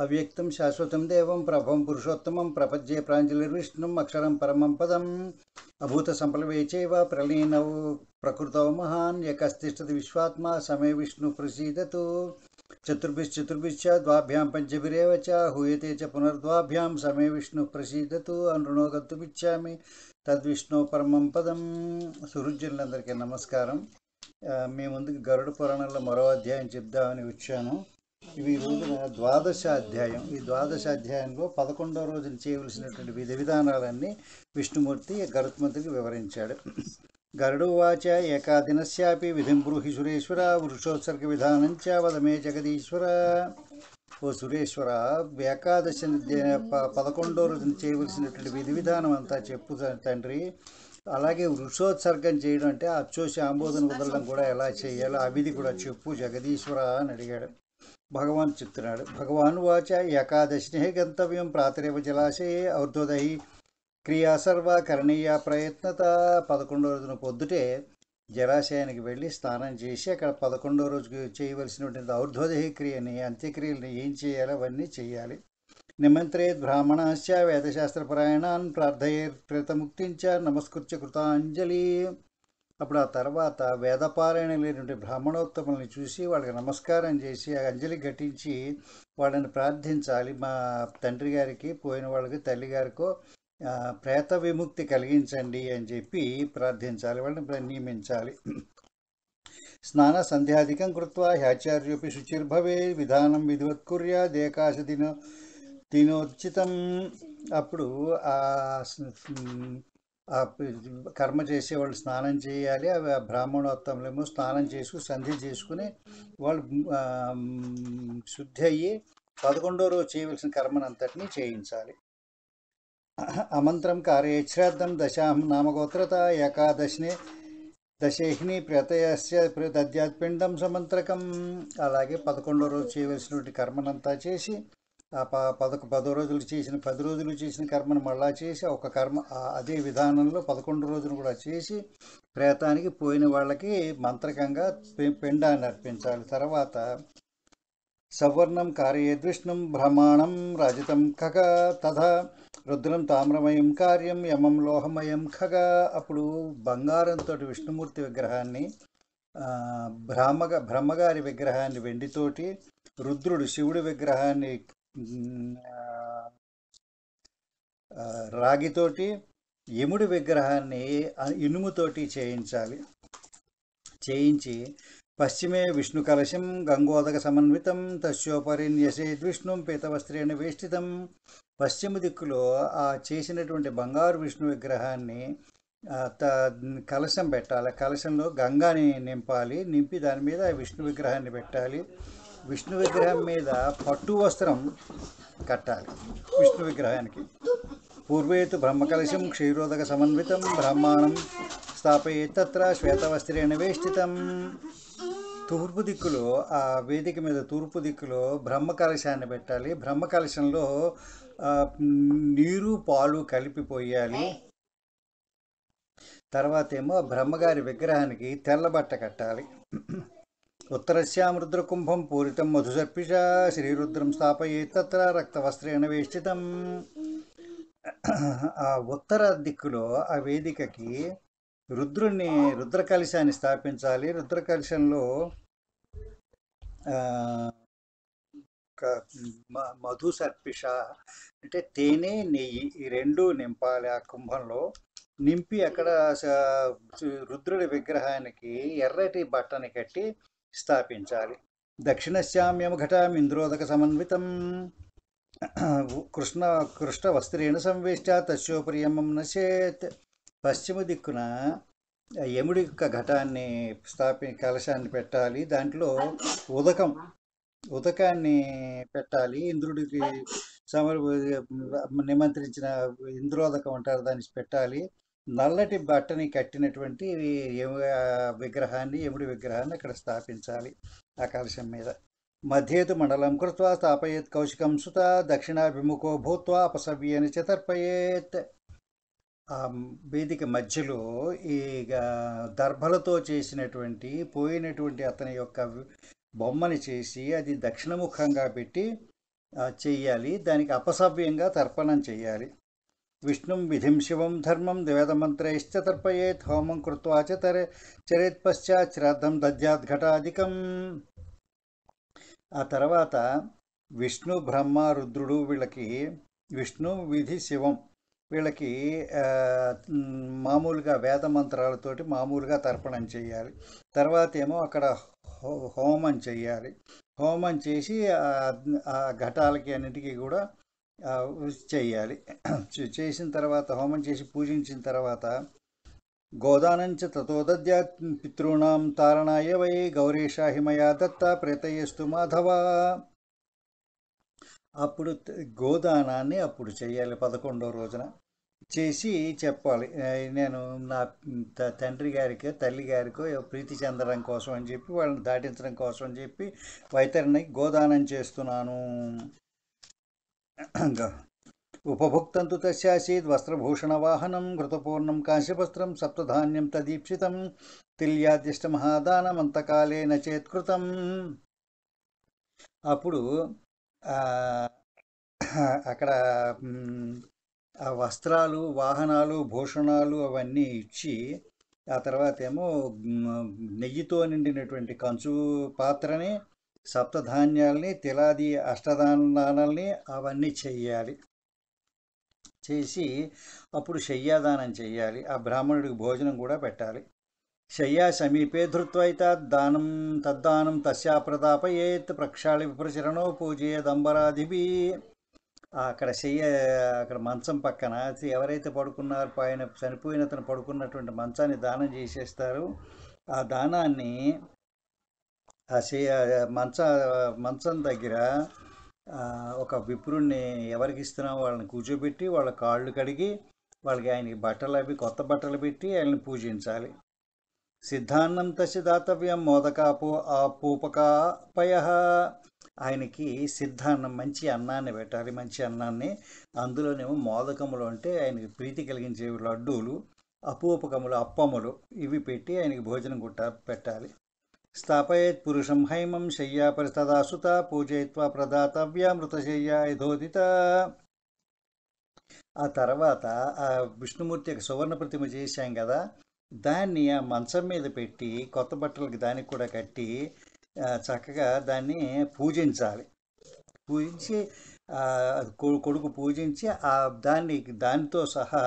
అవ్యక్తం శాశ్వతం దేవం ప్రభం పురుషోత్తమం ప్రపద్యే ప్రాంజలిర్విష్ణుం అక్షరం పరమం పదం అభూత సంప్లవే చైవ ప్రలీనౌ ప్రకృతౌ మహాన్ ఏకస్తిష్టతి విశ్వాత్మా సమే విష్ణు ప్రసీదతు చతుర్భిశ్చ ద్వాభ్యాం పంచభిరేవ చ హూయతే చ పునర్ద్వాభ్యాం సమే విష్ణు ప్రసీదతు అనునో గతుమిచ్చామి తద్విష్ణు పరమం పదం. సుహృద్యులందరికీ నమస్కారం. మీ ముందుకు గరుడ పురాణంలో మరో అధ్యాయం చెప్దామని వచ్చాను. ఇవి ఈ రోజున ద్వాదశ అధ్యాయం. ఈ ద్వాదశ అధ్యాయంలో 11వ రోజున చేయవలసినటువంటి విధి విధానాలన్నీ విష్ణుమూర్తి గరుత్మంతుడికి వివరించాడు. గరుడు వాచ ఏకాదినస్యాపి విధిం బ్రూహి సురేశ్వర వృషోత్సర్గ విధానంచ వదమే జగదీశ్వర. ఓ సురేశ్వర, ఏకాదశి 11వ రోజున చేయవలసినటువంటి విధి విధానం అంతా చెప్పు తండ్రి. అలాగే వృషోత్సర్గం చేయడం అంటే అచ్చోసి ఆంబోధన వదలడం కూడా ఎలా చేయాలో ఆ విధి కూడా చెప్పు జగదీశ్వర అని అడిగాడు. భగవాన్ చెప్తున్నాడు. భగవాన్ వాచ ఏకాదశినే గంతవ్యం ప్రాతరేవ జలాశయే ఔర్ధ్వదహి క్రియా సర్వ కరణీయ ప్రయత్నత. 11వ రోజున పొద్దుటే జలాశయానికి వెళ్ళి స్నానం చేసి అక్కడ 11వ రోజుకి చేయవలసినటువంటి ఔర్ధ్వదహి క్రియని, అంత్యక్రియలని ఏం చేయాలో అవన్నీ చేయాలి. నిమంత్రేత్ బ్రాహ్మణాశ్చ వేదశాస్త్రపరాయణాన్ ప్రార్థయేర్ప్రేతముక్తించ నమస్కృత్య కృతాంజలి. అప్పుడు ఆ తర్వాత వేదపారాయణ లేనటువంటి బ్రాహ్మణోత్తముల్ని చూసి వాళ్ళకి నమస్కారం చేసి అంజలి ఘటించి వాళ్ళని ప్రార్థించాలి. మా తండ్రి గారికి, పోయిన వాళ్ళకి, తల్లి గారికో ప్రేత విముక్తి కలిగించండి అని చెప్పి ప్రార్థించాలి, వాళ్ళని నియమించాలి. స్నాన సంధ్యాధికం కృత్వా హ్యాచార్యోపి శుచిర్భవే విధానం విధివత్కుర్యాదేకాశ దినోచితం. అప్పుడు ఆ కర్మ చేసేవాళ్ళు స్నానం చేయాలి. అవి ఆ బ్రాహ్మణోత్తములేమో స్నానం చేసుకుని సంధి చేసుకుని వాళ్ళు శుద్ధి అయ్యి 11వ రోజు చేయవలసిన కర్మనంతటినీ చేయించాలి. అమంత్రం కార్యేశ్రాద్ధం దశాహం నామగోత్రత ఏకాదశిని దశేహిని ప్రతయస్య దద్యాత్పిండం సమంత్రకం. అలాగే 11వ రోజు చేయవలసినటువంటి కర్మనంతా చేసి ఆ 10 రోజులు చేసిన 10 రోజులు చేసిన కర్మను మళ్ళా చేసి ఒక కర్మ అదే విధానంలో 11 రోజులు కూడా చేసి ప్రేతానికి పోయిన వాళ్ళకి మంత్రకంగా పిండాన్ని అర్పించాలి. తర్వాత సవర్ణం కార్యేద్విష్ణుం బ్రహ్మాణం రాజితం ఖగ తథా రుద్రం తామ్రమయం కార్యం యమం లోహమయం ఖగ. అప్పుడు బంగారంతో విష్ణుమూర్తి విగ్రహాన్ని, బ్రహ్మగారి విగ్రహాన్ని వెండితోటి, రుద్రుడు శివుడి విగ్రహాన్ని రాగితోటి, యముడి విగ్రహాన్ని ఇనుముతోటి చేయించాలి. చేయించి పశ్చిమే విష్ణు కలశం గంగోదక సమన్వితం తస్యోపరిన్యసేద్ విష్ణుం పీతవస్త్రేణ వేష్టితం. పశ్చిమ దిక్కులో ఆ చేసినటువంటి బంగారు విష్ణు విగ్రహాన్ని కలశం పెట్టాలి. కలశంలో గంగాని నింపాలి. నింపి దాని మీద విష్ణు విగ్రహాన్ని పెట్టాలి. విష్ణు విగ్రహం మీద పట్టు వస్త్రం కట్టాలి విష్ణు విగ్రహానికి. పూర్వేతు బ్రహ్మకలశం క్షీరోదక సమన్వితం బ్రహ్మాణం స్థాపయేత్ తత్ర శ్వేతవస్త్రేణ వేష్టితం. తూర్పు దిక్కులో ఆ వేదిక మీద తూర్పు దిక్కులో బ్రహ్మకలశాన్ని పెట్టాలి. బ్రహ్మకలశంలో నీరు పాలు కలిపి పోయాలి. తర్వాత ఏమో బ్రహ్మగారి విగ్రహానికి తెల్లబట్ట కట్టాలి. ఉత్తరస్యాం రుద్రకుంభం పూరితం మధుసర్పిష శ్రీరుద్రం స్థాపయేత్ తత్ర రక్తవస్త్రేణ వేష్టితం. ఆ ఉత్తర దిక్కులో ఆ వేదికకి రుద్రకలశాన్ని స్థాపించాలి. రుద్రకలశంలో మధు సర్పిష అంటే తేనె, నెయ్యి ఈ రెండు నింపాలి. ఆ కుంభంలో నింపి అక్కడ రుద్రుడి విగ్రహానికి ఎర్రటి బట్టని కట్టి స్థాపించాలి. దక్షిణశ్యామ్యం ఘటం ఇంద్రోదక సమన్వితం కృష్ణ వస్త్రేణ సంవేష్ట తస్యోపరి యమం నశేత్. పశ్చిమ దిక్కున యముడి యొక్క ఘటాన్ని కలశాన్ని పెట్టాలి. దాంట్లో ఉదకాన్ని పెట్టాలి. ఇంద్రుడికి నిమంత్రించిన ఇంద్రోదకం అంటారు, దాన్ని పెట్టాలి. నల్లటి బట్టని కట్టినటువంటి యముడి విగ్రహాన్ని అక్కడ స్థాపించాలి ఆ కలశం మీద. మధ్యేతు మండలం కృత్వా స్థాపయేత్ కౌశికం సుత దక్షిణాభిముఖో భూత్వా అపసవ్యేన చతర్పయేత్. ఆ వేదిక మధ్యలో ఈ దర్భలతో చేసినటువంటి పోయినటువంటి అతని యొక్క బొమ్మని చేసి అది దక్షిణముఖంగా పెట్టి చెయ్యాలి. దానికి అపసవ్యంగా తర్పణం చెయ్యాలి. విష్ణుం విధిం శివం ధర్మం వేదమంత్రైశ్చ తర్పయేత్ హోమం కృత్వా చ చరేత్ పశ్చాత్ శ్రాద్ధం దద్యాత్ ఘటాధికం. ఆ తర్వాత విష్ణు బ్రహ్మ రుద్రుడు వీళ్ళకి విష్ణు విధి శివం వీళ్ళకి మామూలుగా వేద మంత్రాలతోటి మామూలుగా తర్పణం చేయాలి. తర్వాత ఏమో అక్కడ హోమం చేయాలి. హోమం చేసి ఆ ఘటాలకి అన్నిటికీ కూడా చేయాలి. చేసిన తర్వాత హోమం చేసి పూజించిన తర్వాత గోదానంచ తతోదద్యాత్ పితॄణాం తారణాయ వై గౌరీషా హిమయా దత్త ప్రేతయేస్తు మాధవ. అప్పుడు గోదానాన్ని అప్పుడు చేయాలి. 11వ రోజున చేసి చెప్పాలి, నేను నా తండ్రి గారికో తల్లి గారికో ప్రీతి చెందడం కోసం అని చెప్పి వాళ్ళని దాటించడం కోసం అని చెప్పి వైతరిని గోదానం చేస్తున్నాను. ఉపభుక్తంతు తస్యాసీద్ వస్త్రభూషణ వాహనం ఘృతపూర్ణం కాంస్యవస్త్రం సప్తధాన్యం తదీప్సితం తిల్యాదిష్ట మహాదానమంతకాలే నచేత్కృతం. అప్పుడు అక్కడ ఆ వస్త్రాలు వాహనాలు భూషణాలు అవన్నీ ఇచ్చి ఆ తర్వాత ఏమో నెయ్యితో నిండినటువంటి కంచు పాత్రని సప్తధాన్యాల్ని తిలాది అష్టదానాల్ని అవన్నీ చెయ్యాలి. చేసి అప్పుడు శయ్యాదానం చెయ్యాలి. ఆ బ్రాహ్మణుడికి భోజనం కూడా పెట్టాలి. శయ్యా సమీపే ధృత్వైత దానం తద్దానం తస్యా ప్రదాపయేత్ ప్రక్షాళి విప్రచరణో పూజయేదంబరాధిపి. అక్కడ అక్కడ మంచం పక్కన ఎవరైతే పడుకున్నారో ఆయన చనిపోయిన అతను పడుకున్నటువంటి మంచాన్ని దానం చేసేస్తారు. ఆ దానాన్ని ఆ మంచం దగ్గర ఒక విప్రుణ్ణి ఎవరికి ఇస్తున్నామో వాళ్ళని కూర్చోబెట్టి వాళ్ళ కాళ్ళు కడిగి వాళ్ళకి ఆయనకి బట్టలు అవి కొత్త బట్టలు పెట్టి ఆయన్ని పూజించాలి. సిద్ధాన్నం తస్య దాతవ్యం మోదకాపో ఆపూపకాపయ. ఆయనకి సిద్ధాన్నం మంచి అన్నాన్ని పెట్టాలి. మంచి అన్నాన్ని అందులోనేమో మోదకములు అంటే ఆయనకి ప్రీతి కలిగించే లడ్డూలు, అపూపకములు అప్పములు ఇవి పెట్టి ఆయనకి భోజనం పెట్టాలి. స్థాపయేత్ పురుషం హైమం శయ్యా పరిస్తదాసుత పూజయిత్వా ప్రదాతవ్య మృతశయ్యా యథోదిత. ఆ తర్వాత ఆ విష్ణుమూర్తి యొక్క సువర్ణ ప్రతిమ చేశాం కదా, దాన్ని ఆ మంచం మీద పెట్టి కొత్త బట్టలకి దానికి కూడా కట్టి చక్కగా దాన్ని పూజించాలి. పూజించి కొడుకు పూజించి దానితో సహా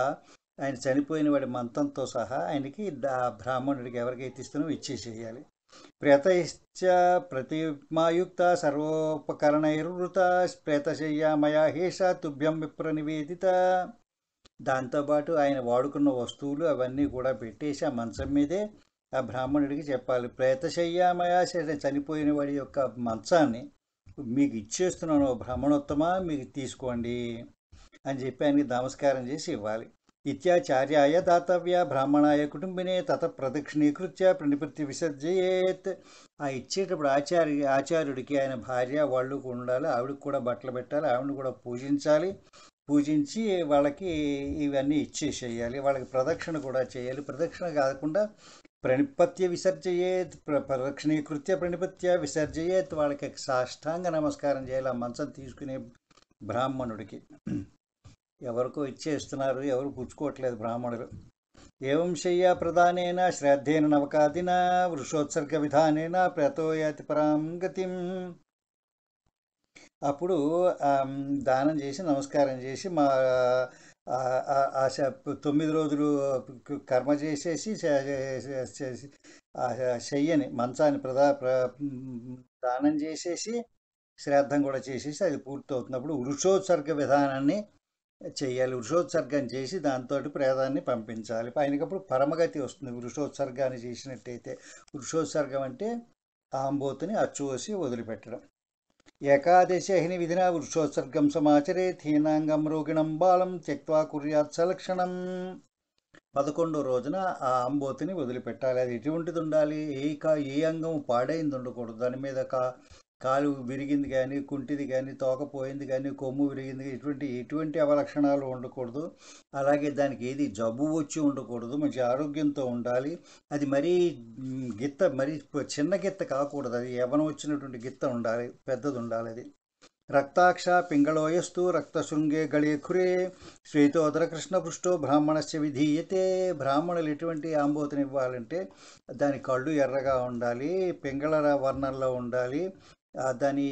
ఆయన చనిపోయిన వాడి మంతంతో సహా ఆయనకి బ్రాహ్మణుడికి ఎవరికైతే ఇస్తున్నామో ఇచ్చేసేయాలి. ప్రేతైశ్చ ప్రతిమాయుక్త సర్వోపకరణైర్వృత ప్రేతశయ్యా మయా హేష తుభ్యం విప్ర నివేదిత. దాంతోపాటు ఆయన వాడుకున్న వస్తువులు అవన్నీ కూడా పెట్టేసి ఆ మంచం మీదే ఆ బ్రాహ్మణుడికి చెప్పాలి, ప్రేతశయ్యామయ చనిపోయిన వాడి యొక్క మంచాన్ని మీకు ఇచ్చేస్తున్నాను బ్రాహ్మణోత్తమ, మీకు తీసుకోండి అని చెప్పి ఆయనకి నమస్కారం చేసి ఇవ్వాలి. ఇత్యాచార్యాయ దాతవ్య బ్రాహ్మణాయ కుటుంబినే తత ప్రదక్షిణీకృత్య ప్రణిపత్తి విసర్జయేత్. ఆ ఇచ్చేటప్పుడు ఆచార్యుడికి ఆయన భార్య వాళ్ళు ఉండాలి, ఆవిడకి కూడా బట్టలు పెట్టాలి, ఆవిడని కూడా పూజించాలి. పూజించి వాళ్ళకి ఇవన్నీ ఇచ్చేసేయాలి. వాళ్ళకి ప్రదక్షిణ కూడా చేయాలి. ప్రదక్షిణ కాకుండా ప్రణిపత్య విసర్జయేత్, ప్రదక్షిణీకృత్య ప్రణిపత్య విసర్జయేత్. వాళ్ళకి సాష్టాంగ నమస్కారం చేయాలి ఆ మంచం తీసుకునే బ్రాహ్మణుడికి. ఎవరికో ఇచ్చేస్తున్నారు, ఎవరు పుచ్చుకోవట్లేదు బ్రాహ్మణులు. ఏవం శయ్యా ప్రధానేన శ్రాద్ధేన నవకాదిన వృషోత్సర్గ విధానేన ప్రతోయాతి పరాం గతిం. అప్పుడు దానం చేసి నమస్కారం చేసి 9 రోజులు కర్మ చేసేసి శయ్యని మంచాన్ని దానం చేసేసి శ్రాద్ధం కూడా చేసేసి అది పూర్తవుతున్నప్పుడు వృషోత్సర్గ విధానాన్ని చెయ్యాలి. వృషోత్సర్గం చేసి దాంతో ప్రేతాన్ని పంపించాలి. ఆయనకప్పుడు పరమగతి వస్తుంది వృషోత్సర్గాన్ని చేసినట్టయితే. వృషోత్సర్గం అంటే ఆంబోతుని అచ్చువసి వదిలిపెట్టడం. ఏకాదశిని విధిన వృషోత్సర్గం సమాచరేత్ హీనాంగం రోగిణం బాలం త్యక్వా కుర్యాత్ సలక్షణం. 11వ రోజున ఆ ఆంబోతుని వదిలిపెట్టాలి. అది ఎటువంటిది ఉండాలి, ఏ అంగం పాడైంది ఉండకూడదు. దాని మీద కాలు విరిగింది కానీ, కుంటిది కానీ, తోకపోయింది కానీ, కొమ్ము విరిగింది కానీ ఎటువంటి అవలక్షణాలు ఉండకూడదు. అలాగే దానికి ఏది జబ్బు వచ్చి ఉండకూడదు. మంచి ఆరోగ్యంతో ఉండాలి. అది మరీ మరీ చిన్న గిత్త కాకూడదు. అది యవ్వనం వచ్చినటువంటి గిత్త ఉండాలి, పెద్దది ఉండాలి. అది రక్తాక్ష పింగళోయస్తు రక్తశృంగే గళే ఖురే శ్వేతోదర కృష్ణపృష్టో బ్రాహ్మణస్య విధీయతే. బ్రాహ్మణులు ఎటువంటి ఆంబోతుని ఇవ్వాలంటే దాని కళ్ళు ఎర్రగా ఉండాలి, పింగళ వర్ణంలో ఉండాలి, దాని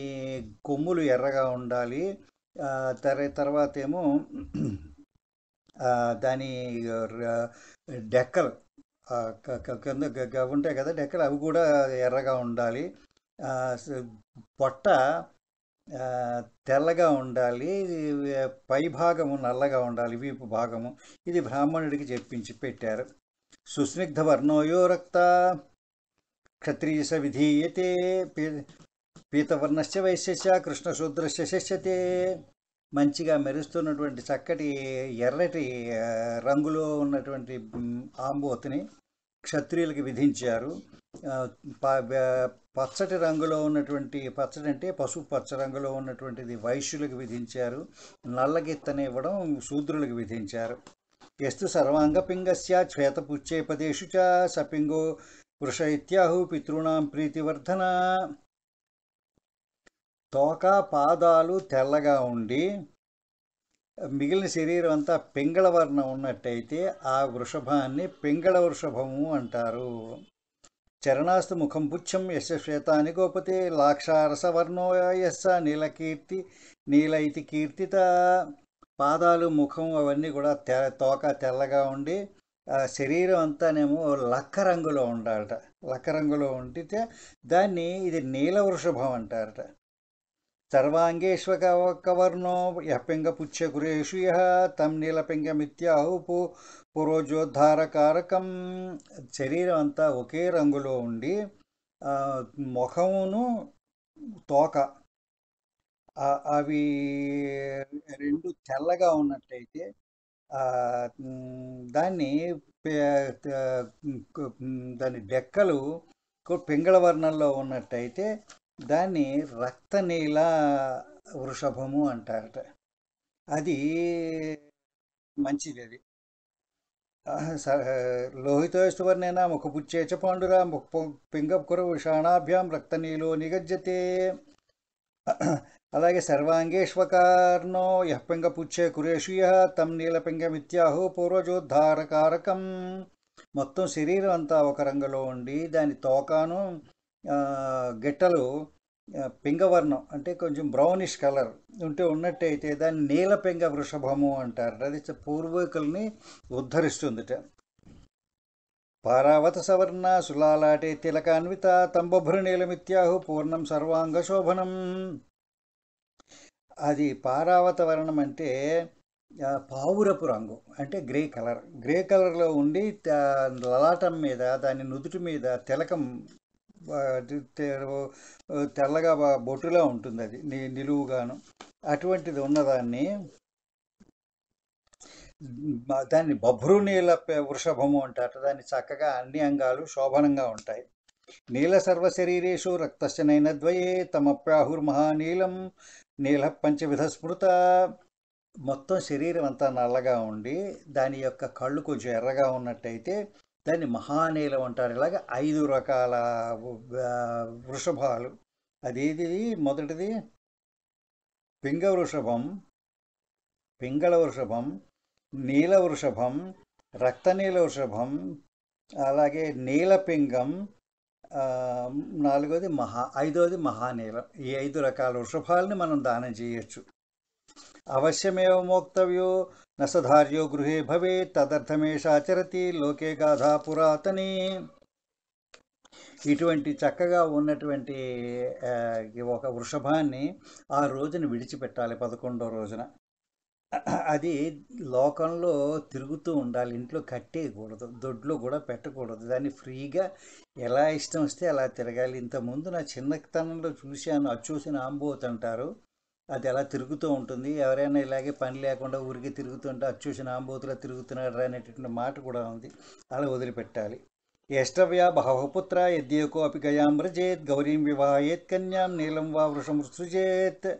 కొమ్ములు ఎర్రగా ఉండాలి, తర్వాత ఏమో దాని డెక్కలు కింద ఉంటాయి కదా డెక్కలు, అవి కూడా ఎర్రగా ఉండాలి, పొట్ట తెల్లగా ఉండాలి, పై భాగము నల్లగా ఉండాలి, వీపు భాగము. ఇది బ్రాహ్మణుడికి చెప్పించి పెట్టారు. సుస్నిగ్ధ వర్ణోయో రక్త క్షత్రియస విధీయతే పీతవర్ణస్య వైశ్యస్య కృష్ణశూద్రస్య శిష్యతే. మంచిగా మెరుస్తున్నటువంటి చక్కటి ఎర్రటి రంగులో ఉన్నటువంటి ఆంబోతుని క్షత్రియులకి విధించారు. పచ్చటి రంగులో ఉన్నటువంటి, పచ్చడి అంటే పసుపు పచ్చ రంగులో ఉన్నటువంటిది వైశ్యులకు విధించారు. నల్లగిత్తని ఇవ్వడం శూద్రులకు విధించారు. ఎస్తు సర్వాంగ పింగస్య శ్వేతపుచ్చే పదేషు చ సపింగో వృష ఇత్యాహు పితృణాం ప్రీతివర్ధన. తోక పాదాలు తెల్లగా ఉండి మిగిలిన శరీరం అంతా పింగళ వర్ణం ఉన్నట్టయితే ఆ వృషభాన్ని పింగళ వృషభము అంటారు. చరణాస్తు ముఖం పుచ్చం యశ శ్వేతాని గోపతే లాక్షారసవర్ణో యస్స నీలకీర్తి నీలైతి కీర్తిత. పాదాలు ముఖం అవన్నీ కూడా తోక తెల్లగా ఉండి శరీరం అంతానేమో లక్క రంగులో ఉండాలట. లక్క రంగులో ఉండితే దాన్ని ఇది నీల వృషభం అంటారట. సర్వాంగేష్వకవర్ణో యపింగపుచ్చ కురేషు యః తం నీలపింగమిత్యాహు పురోజోద్ధారకారకం. శరీరం అంతా ఒకే రంగులో ఉండి ముఖమును తోక అవి రెండు తెల్లగా ఉన్నట్టయితే దాన్ని దాని డెక్కలు పింగళ వర్ణంలో ఉన్నట్టయితే దాన్ని రక్తనీల వృషభము అంటారట. అది మంచిది. అది లోహితోస్తువర్ణేన ముఖపుచ్చేచ పాండురా పింగపుర విషాణాభ్యాం రక్తనీలో నిగజ్జతే. అలాగే సర్వాంగేష్వకార్ణో యః పింగపుచ్చే కురేషు యః తం నీలపింగమిత్యాహు పూర్వజోద్ధారకారకం. మొత్తం శరీరం అంతా ఒక రంగులో ఉండి దాని తోకాను గిట్టలు పింగవర్ణం అంటే కొంచెం బ్రౌనిష్ కలర్ ఉన్నట్టయితే దాన్ని నీలపింగ వృషభము అంటారు. అది పూర్వీకుల్ని ఉద్ధరిస్తుందిట. పారావత సవర్ణ సులాలాటే తిలకాన్విత తంబభృనీలమిత్యాహు పూర్ణం సర్వాంగ శోభనం. అది పారావత వర్ణం అంటే పావురపు రంగు, అంటే గ్రే కలర్లో ఉండి లలాటం మీద దాని నుదుటి మీద తిలకం తెల్లగా బొట్టులా ఉంటుంది. అది నిలువుగాను అటువంటిది ఉన్నదాన్ని దాన్ని బభ్రునీల వృషభము అంటారు. దాన్ని చక్కగా అన్ని అంగాలు శోభనంగా ఉంటాయి. నీల సర్వశరీరేషు రక్తస్య నయనద్వయే తమప్యాహుర్మహానీలం నీల పంచవిధ స్మృత. మొత్తం శరీరం అంతా నల్లగా ఉండి దాని యొక్క కళ్ళు కొంచెం ఎర్రగా ఉన్నట్టయితే దాన్ని మహానీలం అంటారు. ఇలాగ 5 రకాల వృషభాలు. అదేది మొదటిది పింగ వృషభం, పింగళ వృషభం, నీల వృషభం, రక్తనీల వృషభం, అలాగే నీలపింగం, నాలుగోది ఐదోది మహానీలం. ఈ 5 రకాల వృషభాలని మనం దానం చేయొచ్చు. అవశ్యమేవ మోక్తవ్యో నసధార్యో గృహే భవేత్ తదర్థమేషాచరతి లోకే గాథా పురాతని. ఇటువంటి చక్కగా ఉన్నటువంటి ఒక వృషభాన్ని ఆ రోజున విడిచిపెట్టాలి, 11వ రోజున. అది లోకంలో తిరుగుతూ ఉండాలి, ఇంట్లో కట్టేయకూడదు, దొడ్లో కూడా పెట్టకూడదు. దాన్ని ఫ్రీగా ఎలా ఇష్టం వస్తే అలా తిరగాలి. ఇంతకుముందు నా చిన్నతనంలో చూశాను, అచ్చూసిన ఆంబోత్ అంటారు. అది ఎలా తిరుగుతూ ఉంటుంది. ఎవరైనా ఇలాగే పని లేకుండా ఊరికి తిరుగుతుంటే అచ్చూసిన ఆంబోతులా తిరుగుతున్నాడు అనేటటువంటి మాట కూడా ఉంది. అలా వదిలిపెట్టాలి. యష్టవ్యా బహుపుత్ర యద్యేకో అపి గయాం వ్రజేత్ గౌరీం వివాహయేత్ కన్యాం నీలం వా వృషమృత్సృజేత్.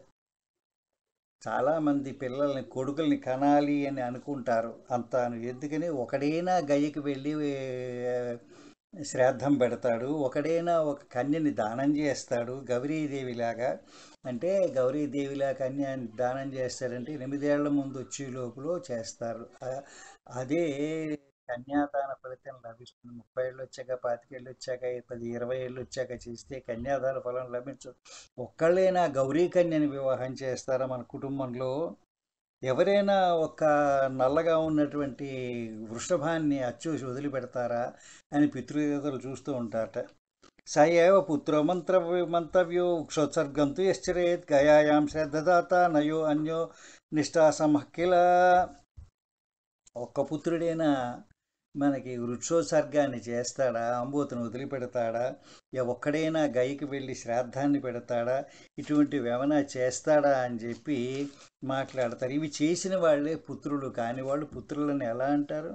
చాలామంది పిల్లల్ని కొడుకుల్ని కనాలి అని అనుకుంటారు. అంత ఎందుకని ఒకడైనా గయ్యకి వెళ్ళి శ్రాద్ధం పెడతాడు. ఒకడైనా ఒక కన్యని దానం చేస్తాడు గౌరీదేవిలాగా. అంటే గౌరీదేవిలా కన్య దానం చేస్తాడంటే 8 ఏళ్ల ముందు వచ్చే లోపల చేస్తారు. అదే కన్యాదాన ఫలితం లభిస్తుంది. 30 ఏళ్ళు వచ్చాక, 25 ఏళ్ళు వచ్చాక, 10, 20 ఏళ్ళు వచ్చాక చేస్తే కన్యాదాన ఫలం లభించదు. ఒక్కళ్ళైనా గౌరీ కన్యని వివాహం చేస్తారా మన కుటుంబంలో? ఎవరైనా ఒక నల్లగా ఉన్నటువంటి వృషభాన్ని అచ్చూసి వదిలిపెడతారా అని పితృదేవతలు చూస్తూ ఉంటారట. స ఏవ పుత్రో మంతవ్యో క్షోత్సర్గంతు యశ్చరేత్ గయాయాం శ్రద్ధదాత నయో అన్యో నిష్ఠాసమః కిల. ఒక్క పుత్రుడైనా మనకి వృక్షోత్సర్గాన్ని చేస్తాడా, ఆంబోతును వదిలిపెడతాడా, ఒక్కడైనా గైకి వెళ్ళి శ్రాద్ధాన్ని పెడతాడా, ఇటువంటివి ఏమైనా చేస్తాడా అని చెప్పి మాట్లాడతారు. ఇవి చేసిన వాళ్ళే పుత్రులు కాని వాళ్ళు పుత్రులను ఎలా అంటారు?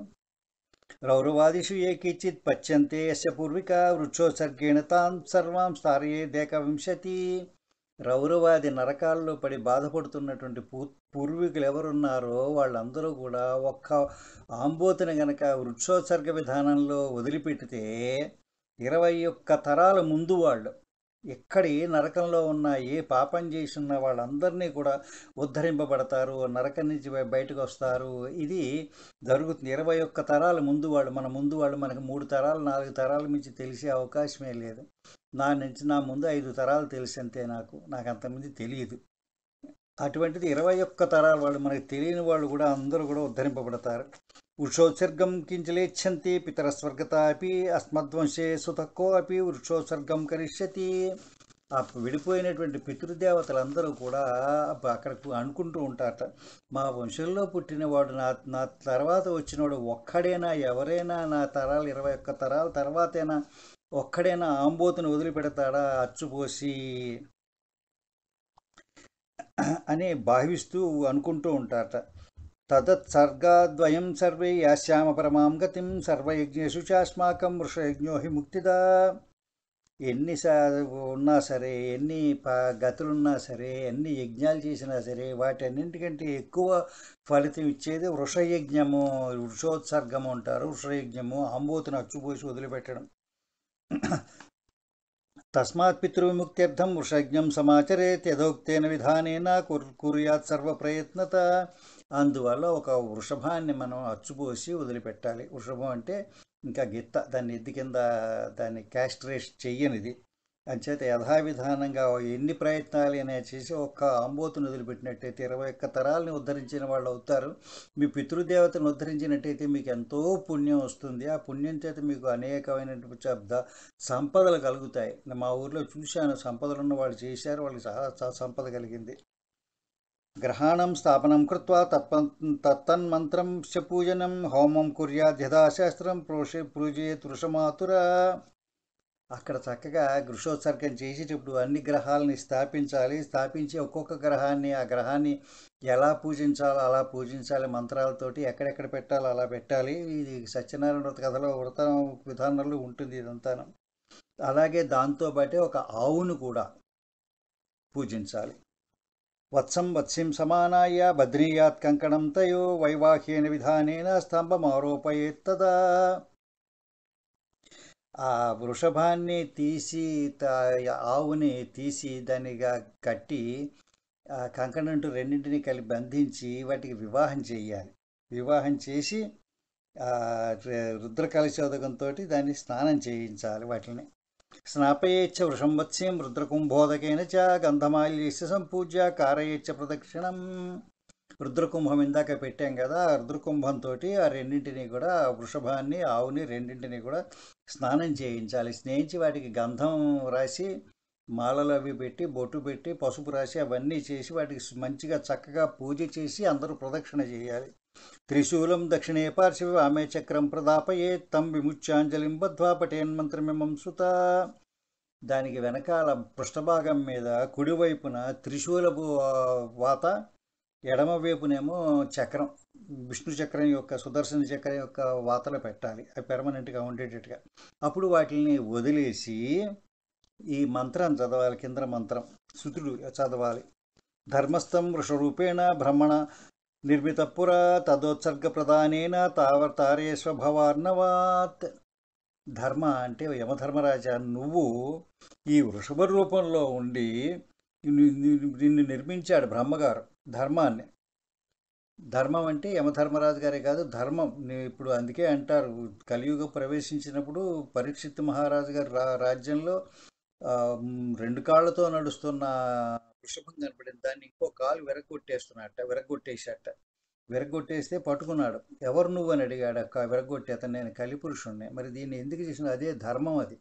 రౌరవాదిషు ఏ కిచిత్ పచ్యంతే యస్య పూర్విక వృక్షోత్సర్గేణ తాం సర్వాం స్థారయేదేకవింశతి. రౌరవాది నరకాల్లో పడి బాధపడుతున్నటువంటి పూర్వీకులు ఎవరున్నారో వాళ్ళందరూ కూడా ఒక్క ఆంబోతుని గనక వృక్షోత్సర్గ విధానంలో వదిలిపెడితే 21 తరాల ముందు వాళ్ళు ఎక్కడ ఏ నరకంలో ఉన్న ఏ పాపం చేసి ఉన్న వాళ్ళందరినీ కూడా ఉద్ధరింపబడతారు, నరకం నుంచి బయటకు వస్తారు. ఇది జరుగుతుంది. 21 తరాల ముందు వాళ్ళు, మన ముందు వాళ్ళు మనకు 3 తరాలు 4 తరాల నుంచి తెలిసే అవకాశమే లేదు. నా ముందు 5 తరాలు తెలుసు అంతే. నాకు అంతమంది తెలియదు. అటువంటిది 21 తరాల వాళ్ళు, మనకు తెలియని వాళ్ళు కూడా అందరూ కూడా ఉద్ధరింపబడతారు. వృక్షోత్సర్గం కించలేచ్ఛంతి పితరస్వర్గత అపి అస్మద్వంశే సుతక్కో అపి వృక్షోత్సర్గం కరిష్యతి. ఆ విడిపోయినటువంటి పితృదేవతలందరూ కూడా అక్కడికి అనుకుంటూ ఉంటారట, మా వంశంలో పుట్టినవాడు, నా తర్వాత వచ్చినవాడు ఒక్కడైనా, ఎవరైనా నా తరాలు 21 తరాల తర్వాతైనా ఒక్కడైనా ఆంబోతుని వదిలిపెడతాడా అచ్చుపోసి అని భావిస్తూ అనుకుంటూ ఉంటారట. తదత్సర్గాద్వయం సర్వే యాస్యామ పరమాం గతిం సర్వయజ్ఞేషు చాస్మాకం వృషయజ్ఞో హి ముక్తిదా. ఎన్ని ఉన్నా సరే, ఎన్ని గతులున్నా సరే, ఎన్ని యజ్ఞాలు చేసినా సరే, వాటన్నింటికంటే ఎక్కువ ఫలితం ఇచ్చేది వృషయజ్ఞము, వృషోత్సర్గము అంటారు. వృషయజ్ఞము ఆంబోతును అచ్చుపోసి వదిలిపెట్టడం. తస్మాత్ పితృవిముక్త్యర్థం వృషజ్ఞం సమాచరేత్ యథోక్తేన విధానేన కుర్యాత్ సర్వప్రయత్నత. అందువల్ల ఒక వృషభాన్ని మనం అచ్చుపోసి వదిలిపెట్టాలి. వృషభం అంటే ఇంకా గిత్త, దాన్ని ఎద్దు కింద దాన్ని క్యాస్ట్రేట్ చెయ్యనిది. అంచేత యథావిధానంగా ఎన్ని ప్రయత్నాలు అయినా చేసి ఒక్క ఆంబోతును వదిలిపెట్టినట్టయితే 21 తరాలని ఉద్ధరించిన వాళ్ళు అవుతారు. మీ పితృదేవతను ఉద్ధరించినట్టయితే మీకు ఎంతో పుణ్యం వస్తుంది. ఆ పుణ్యం చేత మీకు అనేకమైనటువంటి సంపదలు కలుగుతాయి. మా ఊర్లో చూశాను, సంపదలు ఉన్న వాళ్ళు చేశారు, వాళ్ళకి చాలా సంపద కలిగింది. గ్రహాణం స్థాపనం కృత్వా తత్తన్మంత్రం పూజనం హోమం కుర్యాద్ యథాశాస్త్రం పూజయేత్ వృషమాతుర. అక్కడ చక్కగా వృషోత్సర్గం చేసేటప్పుడు అన్ని గ్రహాలని స్థాపించి ఒక్కొక్క గ్రహాన్ని, ఆ గ్రహాన్ని ఎలా పూజించాలో అలా పూజించాలి. మంత్రాలతోటి ఎక్కడెక్కడ పెట్టాలో అలా పెట్టాలి. ఇది సత్యనారాయణ వ్రత కథలో వ్రత విధానంలో ఉంటుంది ఇదంతా. అలాగే దాంతోపాటే ఒక ఆవును కూడా పూజించాలి. వత్సిం సమానాయ బద్రీయాత్ కంకణం తయో వైవాహ్యేన విధానేన స్తంభమారోపయేత్తదా. ఆ వృషభాన్ని తీసి, ఆవుని తీసి దానిగా కట్టి కంకణంటూ రెండింటిని కలిపి బంధించి వాటికి వివాహం చేయాలి. వివాహం చేసి రుద్రకలశోదకంతో దాన్ని స్నానం చేయించాలి. వాటిని స్నాపయేచ్చ వృషంవత్స్యం రుద్రకుంభోదకేన చ గంధమాల్యస్య సంపూజ్య కారయేచ్చ ప్రదక్షిణం. రుద్రకుంభం ఇందాక పెట్టాం కదా, ఆ రుద్రకుంభంతో ఆ రెండింటినీ కూడా, వృషభాన్ని ఆవుని రెండింటినీ కూడా స్నానం చేయించాలి. స్నేహించి వాటికి గంధం రాసి, మాలలు అవి పెట్టి, బొట్టు పెట్టి, పసుపు రాసి అవన్నీ చేసి వాటికి మంచిగా చక్కగా పూజ చేసి అందరూ ప్రదక్షిణ చేయాలి. త్రిశూలం దక్షిణే పార్శ్వే ఆమె చక్రం ప్రదాపయే తం విముచ్యాంజలిం బద్ధ్వా పఠేన్మంత్రమిమం సుత. దానికి వెనకాల పృష్ఠభాగం మీద కుడివైపున త్రిశూలపు వాత, ఎడమవైపునేమో చక్రం, విష్ణు చక్రం యొక్క, సుదర్శన చక్రం యొక్క వాతలు పెట్టాలి. అవి పెర్మనెంట్గా ఉండేటట్టుగా. అప్పుడు వాటిని వదిలేసి ఈ మంత్రం చదవాలి. కింద మంత్రం శృతుడు చదవాలి. ధర్మస్థం వృషరూపేణ బ్రహ్మణ నిర్మితపుర తదోత్సర్గ ప్రధానేన తారేష్వభవార్ణవాత్. ధర్మ అంటే యమధర్మరాజా, నువ్వు ఈ వృషభ రూపంలో ఉండి నిన్ను నిర్మించాడు బ్రహ్మగారు ధర్మాన్ని. ధర్మం అంటే యమధర్మరాజు గారే కాదు, ధర్మం. ఇప్పుడు అందుకే అంటారు, కలియుగం ప్రవేశించినప్పుడు పరీక్షిత్ మహారాజు గారి రాజ్యంలో రెండు కాళ్ళతో నడుస్తున్న వృషభం కనపడింది. దాన్ని ఇంకో కాలు విరగొట్టేశాట. విరగొట్టేస్తే పట్టుకున్నాడు. ఎవరు నువ్వు అని అడిగాడు. విరగొట్టి అతను నేను కలిపురుషుణ్ణి. మరి దీన్ని ఎందుకు చేసిన? అదే ధర్మం. అది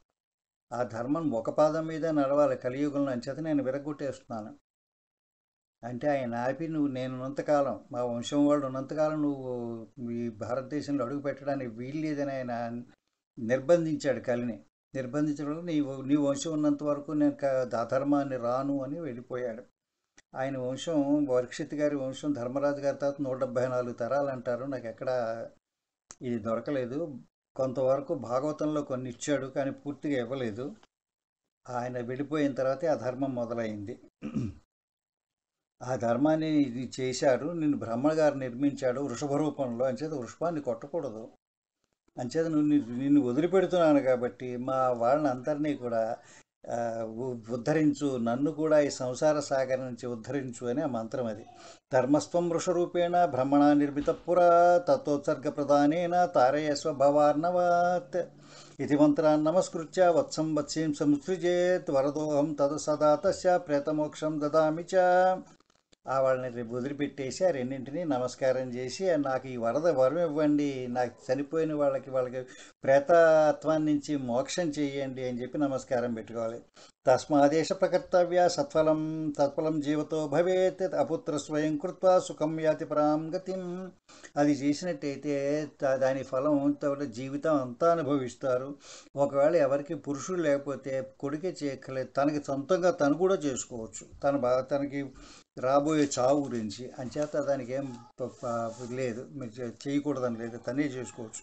ఆ ధర్మం ఒక పాదం మీద నడవాలి కలియుగంలో, అంచేత నేను విరగొట్టేస్తున్నాను అంటే ఆయన ఆపి, నేను ఉన్నంతకాలం, మా వంశం వాళ్ళు ఉన్నంతకాలం నువ్వు ఈ భారతదేశంలో అడుగు పెట్టడానికి వీలు లేదని ఆయన నిర్బంధించాడు కలిని. నిర్బంధించడం నీ వంశం ఉన్నంత వరకు నేను ధర్మాన్ని రాను అని వెళ్ళిపోయాడు. ఆయన వంశం, పరీక్షిత్ గారి వంశం ధర్మరాజు గారి తర్వాత 174 తరాలు అంటారు. నాకు ఎక్కడ ఇది దొరకలేదు. కొంతవరకు భాగవతంలో కొన్ని ఇచ్చాడు, కానీ పూర్తిగా ఇవ్వలేదు. ఆయన వెళ్ళిపోయిన తర్వాతే ఆ ధర్మం మొదలైంది. ఆ ధర్మాన్ని ఇది చేశారు. నిన్ను బ్రహ్మగారు నిర్మించాడు వృషభ రూపంలో. అంచేత వృషభాన్ని కొట్టకూడదు. అంచేత నిన్ను వదిలిపెడుతున్నాను కాబట్టి మా వాళ్ళని అందరినీ కూడా ఉద్ధరించు, నన్ను కూడా ఈ సంసార సాగర్ నుంచి ఉద్ధరించు అని ఆ మంత్రం. అది ధర్మస్వం వృషరూపేణ బ్రహ్మణా నిర్మిత పురా తత్వోత్సర్గ ప్రధానేన తారయస్వ భవార్ణవాత్ ఇది మంత్రాన్ని నమస్కృత్య వత్సం వత్సీం సంసృజేత్ వరదోహం తద సదా తస్య ప్రేతమోక్షం దదామి చ. ఆ వాళ్ళని వదిలిపెట్టేసి ఆ రెండింటినీ నమస్కారం చేసి, నాకు ఈ వరం ఇవ్వండి, నాకు చనిపోయిన వాళ్ళకి ప్రేతత్వాన్ని నుంచి మోక్షం చేయండి అని చెప్పి నమస్కారం పెట్టుకోవాలి. తస్మాదేశ ప్రకర్తవ్య తత్ఫలం జీవతో భవేత్ అపుత్ర స్వయం కృత్వా సుఖం యాతి పరాం గతిం. అది చేసినట్టయితే దాని ఫలం జీవితం అంతా అనుభవిస్తారు. ఒకవేళ ఎవరికి పురుషుడు లేకపోతే కొడుకే చేయక్కర్లేదు, తనకి సొంతంగా తను కూడా చేసుకోవచ్చు, తనకి రాబోయే చావు గురించి. అంచేత దానికి ఏం లేదు, మీరు చేయకూడదని లేదు, తనే చేసుకోవచ్చు.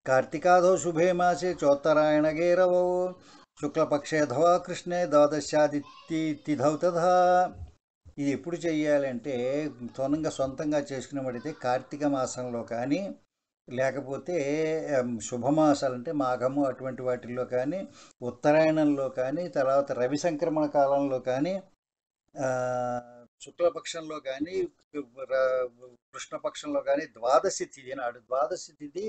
కార్తీకాదో శుభే మాసే చోత్తరాయణ గేరవో శుక్లపక్షే ధవా కృష్ణే ద్వాదశాదిత్యతిథౌ తథా. ఇది ఎప్పుడు చెయ్యాలంటే సొంతంగా చేసుకునేవాడైతే కార్తీక మాసంలో కానీ, లేకపోతే శుభమాసాలు అంటే మాఘము అటువంటి వాటిల్లో కానీ, ఉత్తరాయణంలో కానీ, తర్వాత రవి సంక్రమణ కాలంలో కానీ, శుక్లపక్షంలో కానీ, కృష్ణపక్షంలో కానీ, ద్వాదశి తిథి నాడు. ద్వాదశి తిథి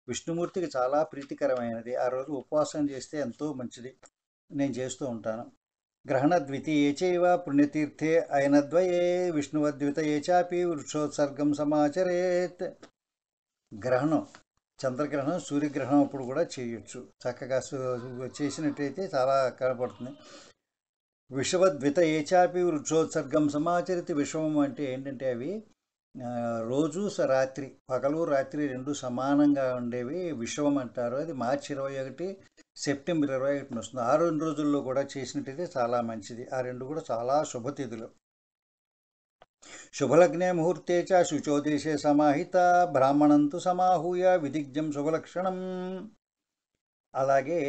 విష్ణుమూర్తికి చాలా ప్రీతికరమైనది. ఆ రోజు ఉపవాసం చేస్తే ఎంతో మంచిది. నేను చేస్తూ ఉంటాను. గ్రహణ ద్వితీయే చైవ పుణ్యతీర్థే అయినద్వయే విష్ణువద్వితయే చాపి వృక్షోత్సర్గం సమాచరేత్. గ్రహణం, చంద్రగ్రహణం, సూర్యగ్రహణం అప్పుడు కూడా చేయొచ్చు. చక్కగా చేసినట్టయితే చాలా కనపడుతుంది. విషవద్విత ఏచాపి వృక్షోత్సర్గం సమాచరితి. విషమం అంటే ఏంటంటే అవి రోజు రాత్రి, పగలు రాత్రి రెండు సమానంగా ఉండేవి విషవం అంటారు. అది మార్చి 21, సెప్టెంబర్ 21 వస్తుంది. ఆ 2 రోజుల్లో కూడా చేసినట్టయితే చాలా మంచిది. ఆ రెండు కూడా చాలా శుభతిథులు. శుభలగ్నే ముహూర్తే చ శుచోదేశే సమాహిత బ్రాహ్మణంతు సమాహూయ విదిగ్జం శుభలక్షణం. అలాగే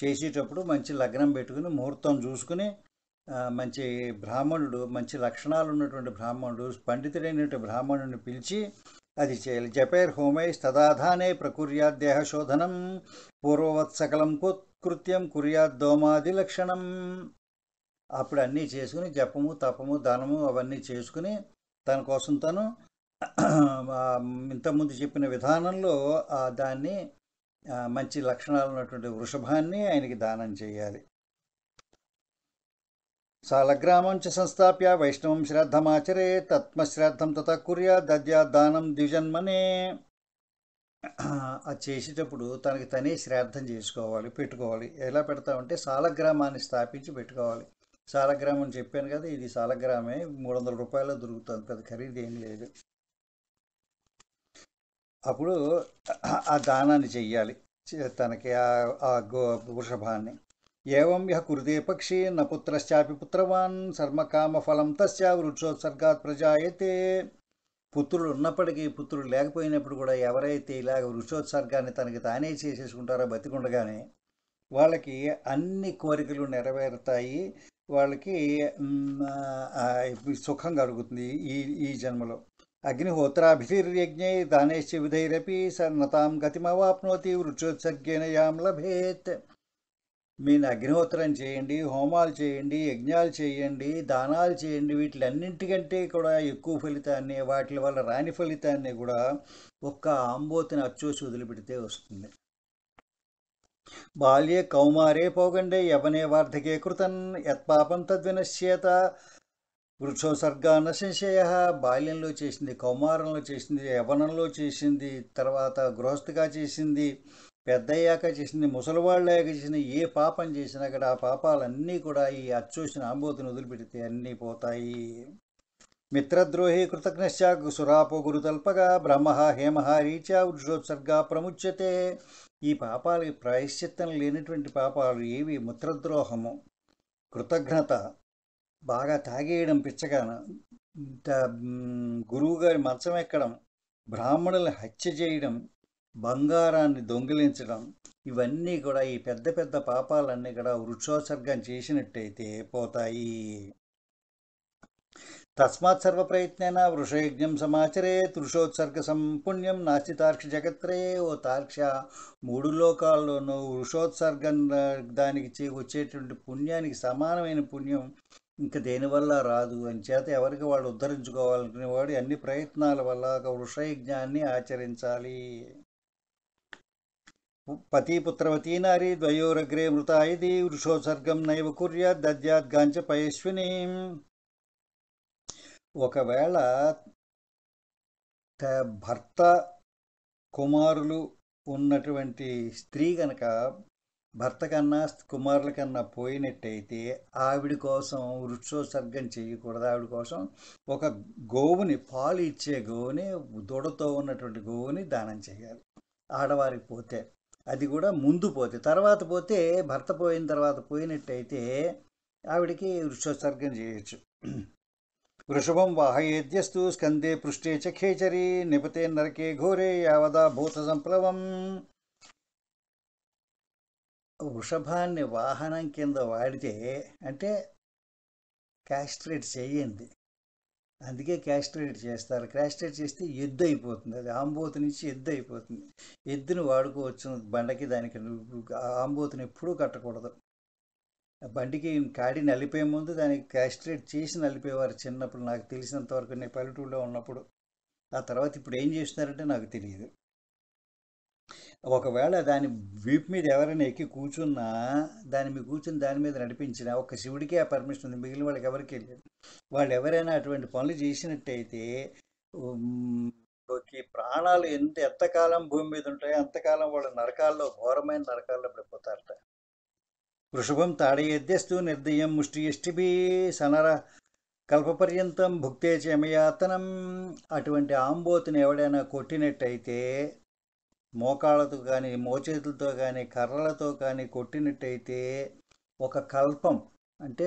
చేసేటప్పుడు మంచి లగ్నం పెట్టుకుని ముహూర్తం చూసుకుని, మంచి బ్రాహ్మణుడు, మంచి లక్షణాలు ఉన్నటువంటి బ్రాహ్మణుడు, పండితుడైనటువంటి బ్రాహ్మణుడిని పిలిచి అది చేయాలి. జపైర్ హోమై తదాధానే ప్రకుర్యాద్ దేహశోధనం పూర్వవత్ సకలం కృత్యం కుర్యాద్ దోమాది లక్షణం. అప్పుడు అన్నీ చేసుకుని జపము తపము దానము అవన్నీ చేసుకుని తన కోసం తను ఇంతకుముందు చెప్పిన విధానంలో దాన్ని మంచి లక్షణాలు ఉన్నటువంటి వృషభాన్ని ఆయనకి దానం చేయాలి. సాలగ్రామం చ సంస్థాప్య వైష్ణవం శ్రాద్ధమాచరే తత్మశ్రాద్ధం తథా కుర్యాద్ దద్యాదానం ద్విజన్మనే. అది చేసేటప్పుడు తనకి తనే శ్రాద్ధం పెట్టుకోవాలి. ఎలా పెడతామంటే సాలగ్రామాన్ని స్థాపించి పెట్టుకోవాలి. సాలగ్రామం చెప్పాను కదా, ఇది సాలగ్రామే, 300 రూపాయలు దొరుకుతుంది, పెద్ద ఖరీదు ఏం లేదు. అప్పుడు ఆ దానాన్ని చెయ్యాలి తనకి, ఆ వృషభాన్ని. ఏవం యః కురుతే పక్షి న పుత్రశ్చాపి పుత్రవాన్ సర్మకామ ఫలం తస్య వృక్షోత్సర్గాత్ ప్రజాయతే. పుత్రులు ఉన్నప్పటికీ, పుత్రులు లేకపోయినప్పుడు కూడా ఎవరైతే ఇలాగ వృక్షోత్సర్గాన్ని తనకి తానే చేసేసుకుంటారో బతికుండగానే, వాళ్ళకి అన్ని కోరికలు నెరవేరుతాయి. వాళ్ళకి సుఖం కలుగుతుంది ఈ జన్మలో. అగ్నిహోత్రాభిర్యజ్ఞై దానైశ్చ విధైరపి సన్నతాం గతిమవాప్నోతి వృక్షోత్సర్గేణ యాం లభేత్. మీరు అగ్నిహోత్రం చేయండి, హోమాలు చేయండి, యజ్ఞాలు చేయండి, దానాలు చేయండి, వీటిలన్నింటికంటే కూడా ఎక్కువ ఫలితాన్ని, వాటి వల్ల రాని ఫలితాన్ని కూడా ఒక్క ఆంబోతిని అచ్చోసి వదిలిపెడితే వస్తుంది. బాల్యే కౌమారే పౌగండే యవనే వార్ధకే కృతన్ యత్పాపం తద్వినశ్యేత వృక్షోత్సర్గాన సంశయ. బాల్యంలో చేసింది, కౌమారంలో చేసింది, యవనంలో చేసింది, తర్వాత గృహస్థిగా చేసింది, పెద్దయ్యాక చేసింది, ముసలివాళ్ళయ్యాక చేసింది, ఏ పాపం చేసినా కూడా ఆ పాపాలన్నీ కూడా ఈ అచ్చోసిన ఆంబోతిని వదిలిపెడితే అన్నీ పోతాయి. మిత్రద్రోహి కృతజ్ఞశ్చ సురాపో గురుతల్పగా బ్రహ్మ హేమహ రీచ వృక్షోత్సర్గా ప్రముచ్యతే. ఈ పాపాలకి ప్రాయశ్చిత్తం లేనటువంటి పాపాలు ఏవి? మిత్రద్రోహము, కృతజ్ఞత, బాగా తాగేయడం పిచ్చగాన, గురువుగారి మంచం ఎక్కడం, బ్రాహ్మణుల్ని హత్య చేయడం, బంగారాన్ని దొంగిలించడం, ఇవన్నీ కూడా ఈ పెద్ద పెద్ద పాపాలన్నీ కూడా వృక్షోత్సర్గం చేసినట్టయితే పోతాయి. తస్మాత్ సర్వ ప్రయత్నేన వృషయజ్ఞం సమాచరేత్ వృషోత్సర్గ సంపుణ్యం నాస్తి తార్క్ష జగత్రే. ఓ తార్క్ష, 3 లోకాల్లోనూ వృషోత్సర్గం దానికి వచ్చేటువంటి పుణ్యానికి సమానమైన పుణ్యం ఇంకా దేనివల్ల రాదు. అని చేత ఎవరికి వాడు ఉద్ధరించుకోవాలనుకునేవాడు అన్ని ప్రయత్నాల వల్ల వృషయజ్ఞాన్ని ఆచరించాలి. పతిపుత్రవతీ నారీ ద్వయోరగ్రే మృతా ఇది వృషోత్సర్గం నైవ కుర్యాత్ దద్యాత్ గాంచ పయస్విని. ఒకవేళ భర్త కుమారులు ఉన్నటువంటి స్త్రీ కనుక భర్త కన్నా కుమారుల కన్నా పోయినట్టయితే ఆవిడ కోసం వృక్షోత్సర్గం చేయకూడదు. ఆవిడ కోసం ఒక గోవుని, పాలు ఇచ్చే గోవుని, దూడతో ఉన్నటువంటి గోవుని దానం చేయాలి. ఆడవారికి పోతే అది కూడా ముందు పోతే, తర్వాత పోతే భర్త పోయిన తర్వాత పోయినట్టయితే ఆవిడికి వృక్షోత్సర్గం చేయొచ్చు. వృషభం వాహయేద్యస్తు స్కందే పృష్ఠే చ ఖేచరి నిపతే నరకే ఘోరే యావదా భూత సంప్లవం. వృషభాన్ని వాహనం కింద వాడితే అంటే క్యాస్ట్రేట్ చేయండి, అందుకే క్యాస్ట్రేట్ చేస్తారు. క్యాస్ట్రేట్ చేస్తే ఎద్దు అయిపోతుంది, అది ఆంబోతు నుంచి ఎద్దు అయిపోతుంది. ఎద్దును వాడుకోవచ్చు బండకి, దానికి ఆంబోతుని ఎప్పుడూ కట్టకూడదు. బండికి కాడి నలిపే ముందు దానికి క్యాస్ట్రేట్ చేసి నలిపేవారు చిన్నప్పుడు, నాకు తెలిసినంత వరకు, నేను పల్లెటూరులో ఉన్నప్పుడు. ఆ తర్వాత ఇప్పుడు ఏం చేస్తున్నారంటే నాకు తెలియదు. ఒకవేళ దాని వీపు మీద ఎవరైనా ఎక్కి కూర్చున్నా, దాని మీద కూర్చుని దాని మీద నడిపించిన ఒక్క శివుడికే ఆ పర్మిషన్ ఉంది, మిగిలిన వాళ్ళకి ఎవరికి వెళ్ళలేదు. వాళ్ళు ఎవరైనా అటువంటి పనులు చేసినట్టయితే ప్రాణాలు ఎంతకాలం భూమి మీద ఉంటాయో అంతకాలం వాళ్ళ నరకాల్లో, ఘోరమైన నరకాల్లో పడిపోతారట. వృషభం తాడయేద్యస్తు నిర్దయం ముష్టియష్టిభి సనర కల్పపర్యంతం భుక్తే చమయాతనం. అటువంటి ఆంబోతుని ఎవడైనా కొట్టినట్టయితే, మోకాళ్ళతో కానీ మోచేతులతో కానీ కర్రలతో కానీ కొట్టినట్టయితే ఒక కల్పం అంటే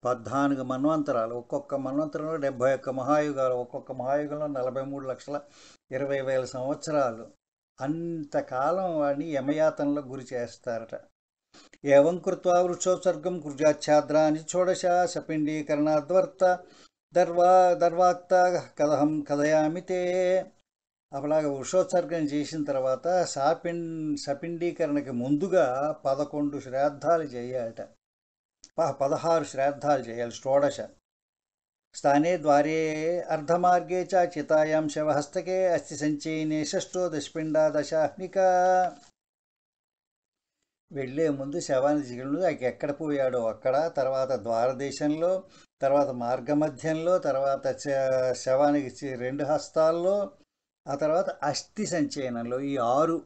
14 మన్వంతరాలు, ఒక్కొక్క మన్వంతరంలో 71 మహాయుగాలు, ఒక్కొక్క మహాయుగంలో 43,20,000 సంవత్సరాలు, అంతకాలం వాడిని యమయాతనలో గురి చేస్తారట. ఏవం కృత్వా వృక్షోత్సర్గం కుర్యాచ్ఛాద్రాని షోడశ సపిండీకరణాద్వర్త దర్వాక్త కథహం కథయామితే. అలాగా వృషోత్సర్గం చేసిన తర్వాత సపిండీకరణకి ముందుగా 11 శ్రాద్ధాలు చేయాలట. 16 శ్రాద్ధాలు చేయాలి. షోడశ స్థానే ద్వారే అర్ధమార్గే చ చితాయాం శవహస్తకే అస్థి సంచయనే షష్ఠో దశపిండా దశాహ్నిక. వెళ్ళే ముందు శవాన్ని దిగులు ఎక్కడ పోయాడో అక్కడ, తర్వాత ద్వారదేశంలో, తర్వాత మార్గమధ్యంలో, తర్వాత శవానికి 2 హస్తాల్లో, ఆ తర్వాత అస్థి సంచయనంలో ఈ 6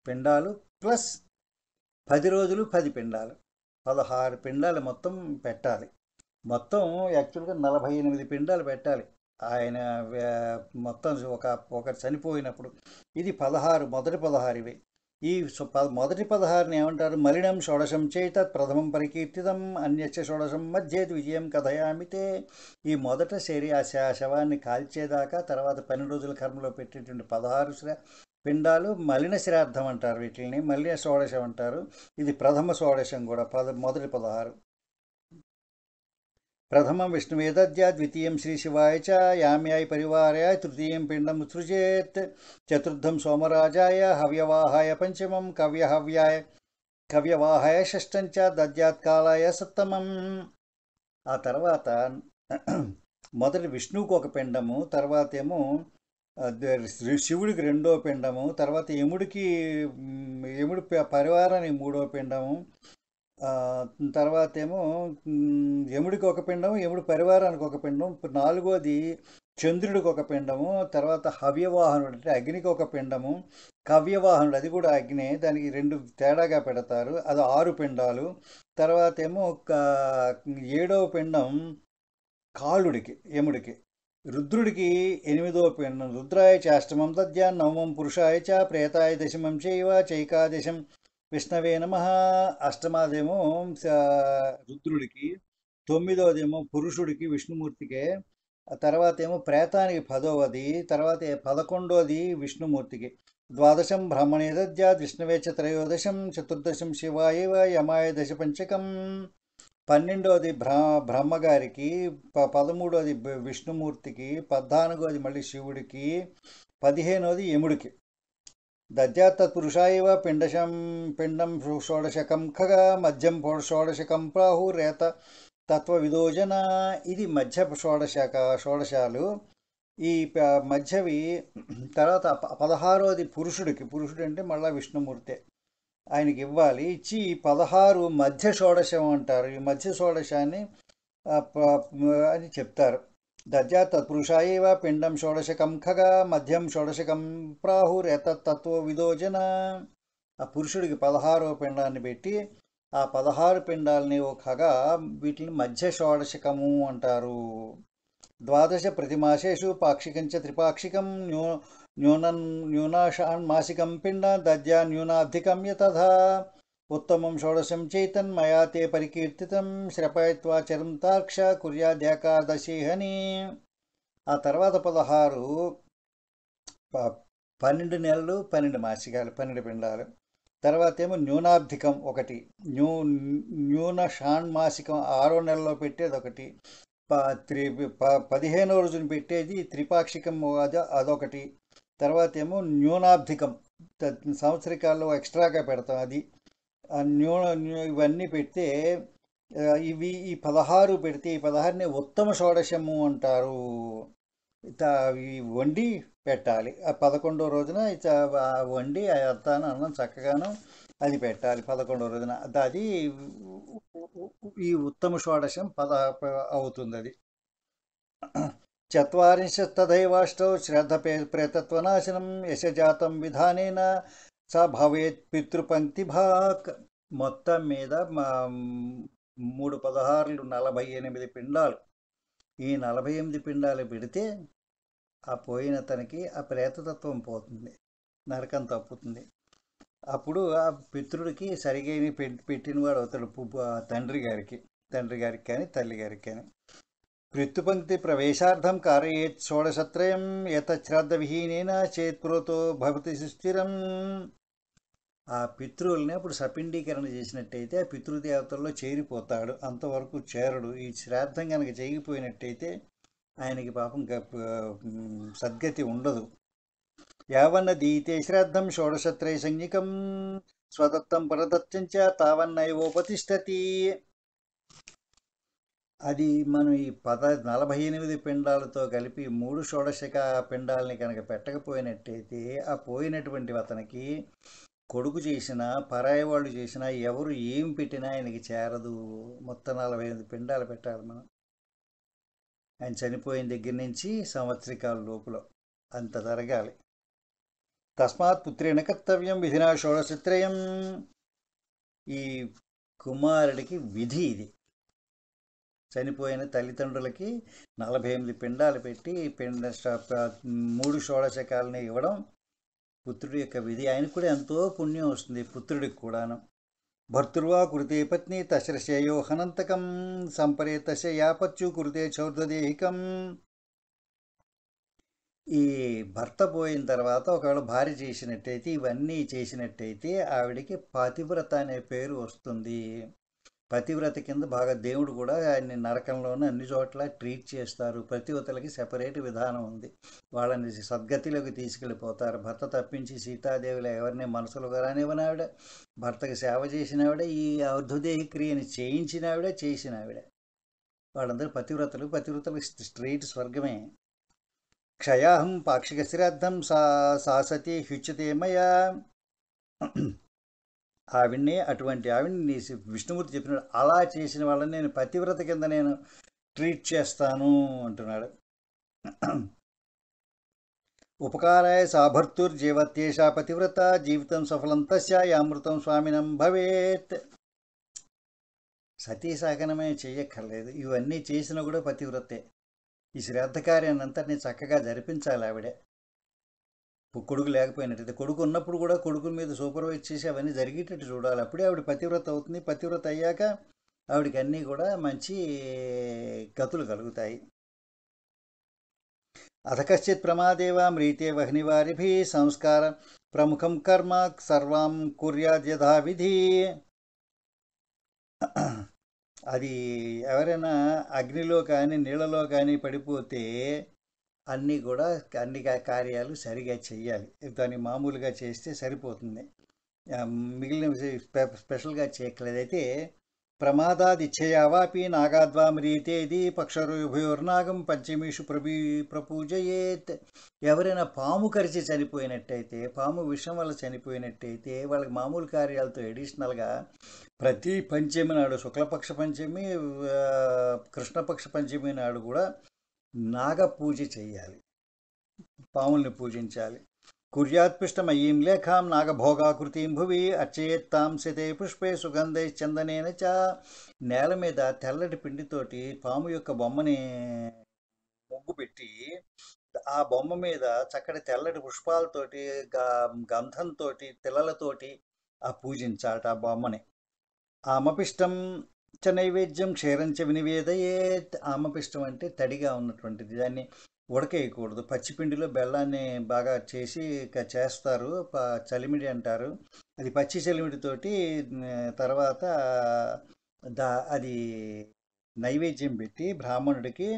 పిండాలు ప్లస్ 10 రోజులు 10 పిండాలు, 16 పిండాలు మొత్తం పెట్టాలి. మొత్తం యాక్చువల్గా 48 పిండాలు పెట్టాలి ఆయన మొత్తం ఒక చనిపోయినప్పుడు. ఇది 16, మొదటి 16 ఇవి. ఈ మొదటి 16ని ఏమంటారు? మలినం షోడశం చేతత్ ప్రథమం పరికీర్తితం అన్యచ్చ షోడశం మధ్యేది విజయం కథయామితే. ఈ మొదట ఆ శవాన్ని కాల్చేదాకా, తర్వాత 12 రోజుల కర్మలో పెట్టేటువంటి 16 పిండాలు మలిన శ్రాద్ధం అంటారు. వీటిని మలిన షోడశం అంటారు. ఇది ప్రథమ షోడశం కూడా, మొదటి 16. ప్రథమం విష్ణువే దద్యాత్ ద్వితీయం శ్రీశివాయ చ యామ్యాయ పరివారాయ తృతీయం పిండం ఉత్సృజేత్ చతుర్థం సోమరాజాయ హవ్యవాహాయ పంచమం కవ్యవాహాయ షష్టం చ దద్యాత్ కాలాయ సప్తమం. ఆ తర్వాత మొదటి విష్ణువుకు ఒక పిండము, తర్వాత ఏమో శివుడికి రెండో పిండము, తర్వాత యముడి పరివారానికి మూడో పిండము, తర్వాత ఏమో యముడికి ఒక పిండము, యముడి పరివారానికి ఒక పిండం, నాలుగోది చంద్రుడికి ఒక పిండము, తర్వాత హవ్యవాహనుడు అంటే అగ్నికి ఒక పిండము, కవ్యవాహనుడు అది కూడా అగ్నే, దానికి రెండు తేడాగా పెడతారు, అది 6 పిండాలు. తర్వాత ఏమో ఏడవ పిండం కాళుడికి, యముడికి. రుద్రుడికి 8వ పిండం, రుద్రాయ చాష్టమం దద్యాన్ నవమం పురుషాయ చ ప్రేతాయ దశమం చైవ చైకాదశం విష్ణవే నమ. అష్టమాదేమో రుద్రుడికి, 9వదేమో పురుషుడికి విష్ణుమూర్తికే, తర్వాత ఏమో ప్రేతానికి 10వది, తర్వాత 11వది విష్ణుమూర్తికి. ద్వాదశం బ్రహ్మణే దద్యాత్ విష్ణవే చ త్రయోదశం చతుర్దశం శివాయ యమాయ దశపంచకం. 12వది బ్రహ్మగారికి, 13వది విష్ణుమూర్తికి, 14వది మళ్ళీ శివుడికి, 15వది యముడికి. దద్యాత్ తత్పురుషాయవ పిండం షోడశకం ఖగ మధ్యం షోడశకం ప్రాహురేత తత్వవిదోజన. ఇది మధ్య షోడశాలు. ఈ మధ్యవి. తర్వాత 16వది పురుషుడికి, పురుషుడు అంటే మళ్ళా విష్ణుమూర్తే, ఆయనకి ఇవ్వాలి. ఇచ్చి 16 మధ్య షోడశం అంటారు. ఈ మధ్య షోడశాన్ని అని చెప్తారు. దద్యాత్ తత్పురుషాయవ పిండం షోడశకం ఖగ మధ్యం షోడశకం ప్రాహురేతత్వ విదోజన. ఆ పురుషుడికి 16వ పిండాన్ని పెట్టి ఆ 16 పిండాలని ఓ ఖగ, వీటిని మధ్య షోడశకము అంటారు. ద్వాదశ ప్రతిమాసేషు పాక్షికంచ త్రిపాక్షికం న్యూనాషాన్మాసికం పిండ దద్యా న్యూనాధికం యతథా ఉత్తమం షోడశం చైతన్ మయా తే పరికీర్తితం శ్రపయత్వా చరం తార్క్ష కుర్యాద్యేకాదశిహని. ఆ తర్వాత 12 నెలలు 12 మాసికాలు 12 పిండాలు. తర్వాత ఏమో న్యూనాబ్ధికం ఒకటి, న్యూన షాణ్మాసికం 6వ నెలలో పెట్టేది ఒకటి, 15వ రోజున పెట్టేది త్రిపాక్షికం అదొకటి. తర్వాత ఏమో న్యూనాబ్ధికం సంవత్సరికాల్లో ఎక్స్ట్రాగా పెడతాం అది. ఇవన్నీ పెడితే ఈ 16 పెడితే ఈ 16ని ఉత్తమ షోడశము అంటారు. వండి పెట్టాలి. ఆ 11వ రోజున వండి అత్తాను అన్నం చక్కగాను అది పెట్టాలి 11వ రోజున. అది ఈ ఉత్తమ షోడశం అవుతుంది. అది చత్వారింశత్తథైవాష్టౌ శ్రద్ధ ప్రేతత్వనాశనం యశజాతం విధానేన స భవేత్ పితృపంక్తి భాక్. మొత్తం మీద 3 16లు 48 పిండాలు. ఈ 48 పిండాలు పెడితే ఆ పోయిన తనకి ఆ ప్రేతతత్వం పోతుంది, నరకం తప్పుతుంది. అప్పుడు ఆ పితృడికి సరిగైన పెట్టినవాడు అవుతాడు తండ్రి గారికి కానీ తల్లి గారికి కానీ. పితృపంక్తి ప్రవేశార్థం కారయేత్ షోడశత్రయం ఏతశ్రాద్ధ విహీనేన చేత్పురోతో భవతి సుస్థిరం. ఆ పితృల్ని అప్పుడు సపిండీకరణ చేసినట్టయితే ఆ పితృదేవతల్లో చేరిపోతాడు, అంతవరకు చేరడు. ఈ శ్రాద్ధం కనుక చేయకపోయినట్టయితే ఆయనకి పాపం సద్గతి ఉండదు. యావన్న దీతే శ్రాద్ధం షోడశత్రయ సంజ్ఞికం స్వదత్తం పరదత్తం చ తావన్నైవోపతిష్టతి. అది మనం ఈ 48 పిండాలతో కలిపి 3 షోడశక పిండాలని కనుక పెట్టకపోయినట్టయితే ఆ పోయినటువంటి అతనికి కొడుకు చేసినా పరాయి వాళ్ళు చేసినా ఎవరు ఏం పెట్టినా ఆయనకి చేరదు. మొత్తం 48 పిండాలు పెట్టాలి మనం. ఆయన చనిపోయిన దగ్గర నుంచి సంవత్సరికాల లోపల అంత జరగాలి. తస్మాత్ పుత్రేణ కర్తవ్యం విధినా షోడశత్రయం. ఈ కుమారుడికి విధి ఇది. చనిపోయిన తల్లిదండ్రులకి 48 పిండాలు పెట్టి 3 షోడశకాలని ఇవ్వడం పుత్రుడి యొక్క విధి. ఆయనకు కూడా ఎంతో పుణ్యం వస్తుంది, పుత్రుడికి కూడాను. భర్తృవా కురుతే పత్ని తశ్రశేయో హనంతకం సంపరేతశ యాపత్యు కురుతే చౌర్ధదేహికం. ఈ భర్త పోయిన తర్వాత ఒకవేళ భార్య చేసినట్టయితే, ఇవన్నీ చేసినట్టయితే ఆవిడికి పాతివ్రత అనే పేరు వస్తుంది. పతివ్రత కింద బాగా దేవుడు కూడా ఆయన్ని నరకంలోనే అన్ని చోట్ల ట్రీట్ చేస్తారు. పతివ్రతలకి సెపరేట్ విధానం ఉంది. వాళ్ళని సద్గతిలోకి తీసుకెళ్ళిపోతారు. భర్త తప్పించి సీతాదేవిలో ఎవరిని మనసులో రానివ్వని ఆవిడ, భర్తకి సేవ చేసిన ఆవిడ, ఈ అర్ధుదేహి క్రియని చేయించిన ఆవిడ, చేసిన ఆవిడ. వాళ్ళందరూ పతివ్రతలు స్ట్రైట్ స్వర్గమే. క్షయాహం పాక్షిక శ్రాద్ధం సాసతి హ్యుచ్యతే మయా. అటువంటి ఆవిడ్ని విష్ణుమూర్తి చెప్పినాడు. అలా చేసిన వాళ్ళని నేను పతివ్రత కింద నేను ట్రీట్ చేస్తాను అంటున్నాడు. ఉపకారాయ సాభర్తుర్జీవత్యేషా పతివ్రత జీవితం సఫలం తస్య యామృతం స్వామినం భవేత్. సతీ సహగమనమే చెయ్యక్కర్లేదు, ఇవన్నీ చేసినా కూడా పతివ్రతే. ఈ శ్రాద్ధ కార్యాన్ని అంతటినీ చక్కగా జరిపించాలి ఆవిడే. కొడుకు లేకపోయినట్టయితే, కొడుకు ఉన్నప్పుడు కూడా కొడుకు మీద సూపర్వైజ్ చేసి అవన్నీ జరిగేటట్టు చూడాలి. అప్పుడే ఆవిడ పతివ్రత అవుతుంది. పతివ్రత అయ్యాక ఆవిడకి అన్నీ కూడా మంచి గతులు కలుగుతాయి. అథ కశ్చిత్ ప్రమాదేవ మ్రీతే వహ్నివారిభి సంస్కార ప్రముఖం కర్మ సర్వం కుర్యాద్ యథావిధి. అది ఎవరైనా అగ్నిలో కానీ నీళ్ళలో కానీ పడిపోతే అన్నీ కార్యాలు సరిగా చెయ్యాలి. దాన్ని మామూలుగా చేస్తే సరిపోతుంది, మిగిలిన స్పెషల్గా చేయక్కర్లేదు. అయితే ప్రమాదాదిచ్ఛయావాపి నాగాద్వామ్రీతేది పక్షరుభయోర్నాగం పంచమీషు ప్రపూజయేత్. ఎవరైనా పాము కరిచి చనిపోయినట్టయితే, పాము విషం వల్ల చనిపోయినట్టయితే వాళ్ళకి మామూలు కార్యాలతో ఎడిషనల్గా ప్రతి పంచమి నాడు, శుక్లపక్ష పంచమి, కృష్ణపక్ష పంచమి నాడు కూడా నాగ పూజ చేయాలి, పాముల్ని పూజించాలి. కుర్యాత్పిష్టమయీం లేఖాం నాగభోగాకృతిం భువి అర్చయేత్తాం శతే పుష్పే సుగంధై చందనేన చ. నేల మీద తెల్లటి పిండితోటి పాము యొక్క బొమ్మని ముగ్గు పెట్టి ఆ బొమ్మ మీద చక్కటి తెల్లటి పుష్పాలతోటి గంధంతో తిల్లలతోటి ఆ పూజించాలట ఆ బొమ్మని. ఆమపిష్టం చ నైవేద్యం క్షీరంచ వినివేదయేత్. ఆమపిష్టం అంటే తడిగా ఉన్నటువంటిది, దాన్ని ఉడకేయకూడదు. పచ్చిపిండిలో బెల్లాన్ని బాగా చేసి చేస్తారు, చలిమిడి అంటారు. అది పచ్చి చలిమిడితోటి తర్వాత అది నైవేద్యం పెట్టి బ్రాహ్మణుడికి